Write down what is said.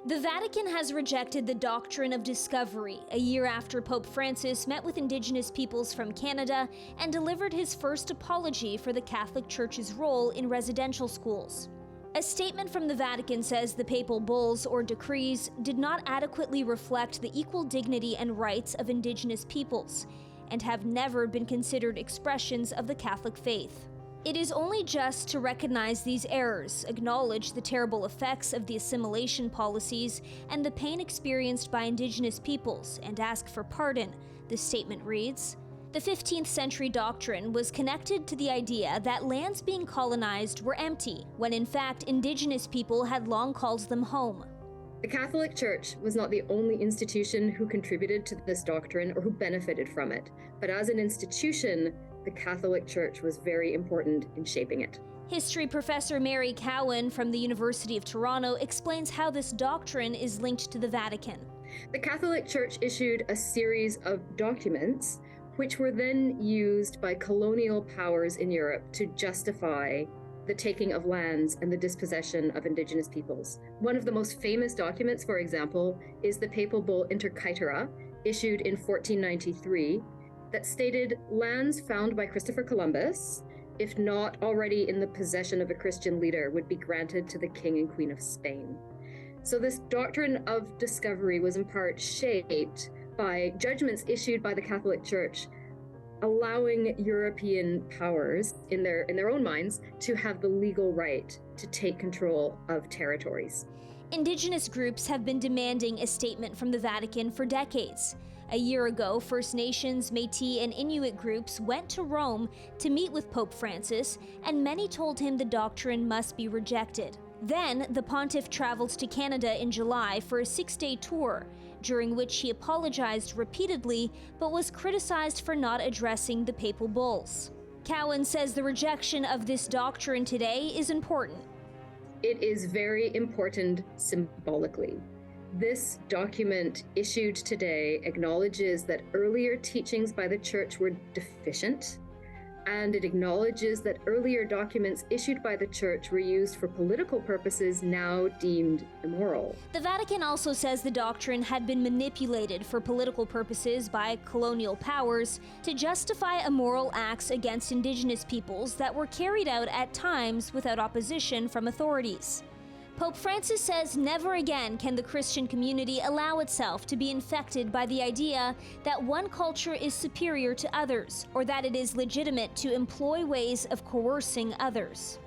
The Vatican has rejected the Doctrine of Discovery a year after Pope Francis met with Indigenous peoples from Canada and delivered his first apology for the Catholic Church's role in residential schools. A statement from the Vatican says the papal bulls or decrees did not adequately reflect the equal dignity and rights of Indigenous peoples and have never been considered expressions of the Catholic faith. It is only just to recognize these errors, acknowledge the terrible effects of the assimilation policies and the pain experienced by Indigenous peoples, and ask for pardon, the statement reads. The 15th century doctrine was connected to the idea that lands being colonized were empty, when in fact Indigenous people had long called them home. The Catholic Church was not the only institution who contributed to this doctrine or who benefited from it, but as an institution, the Catholic Church was very important in shaping it. History professor Mary Cowan from the University of Toronto explains how this doctrine is linked to the Vatican. The Catholic Church issued a series of documents which were then used by colonial powers in Europe to justify the taking of lands and the dispossession of Indigenous peoples. One of the most famous documents, for example, is the papal bull Inter Caetera, issued in 1493, that stated lands found by Christopher Columbus, if not already in the possession of a Christian leader, would be granted to the King and Queen of Spain. So this doctrine of discovery was in part shaped by judgments issued by the Catholic Church, allowing European powers in their own minds to have the legal right to take control of territories. Indigenous groups have been demanding a statement from the Vatican for decades. A year ago, First Nations, Métis, and Inuit groups went to Rome to meet with Pope Francis, and many told him the doctrine must be rejected. Then, the pontiff traveled to Canada in July for a 6-day tour, during which he apologized repeatedly, but was criticized for not addressing the papal bulls. Cowan says the rejection of this doctrine today is important. It is very important symbolically. This document issued today acknowledges that earlier teachings by the Church were deficient, and it acknowledges that earlier documents issued by the Church were used for political purposes now deemed immoral. The Vatican also says the doctrine had been manipulated for political purposes by colonial powers to justify immoral acts against Indigenous peoples that were carried out at times without opposition from authorities. Pope Francis says never again can the Christian community allow itself to be infected by the idea that one culture is superior to others, or that it is legitimate to employ ways of coercing others.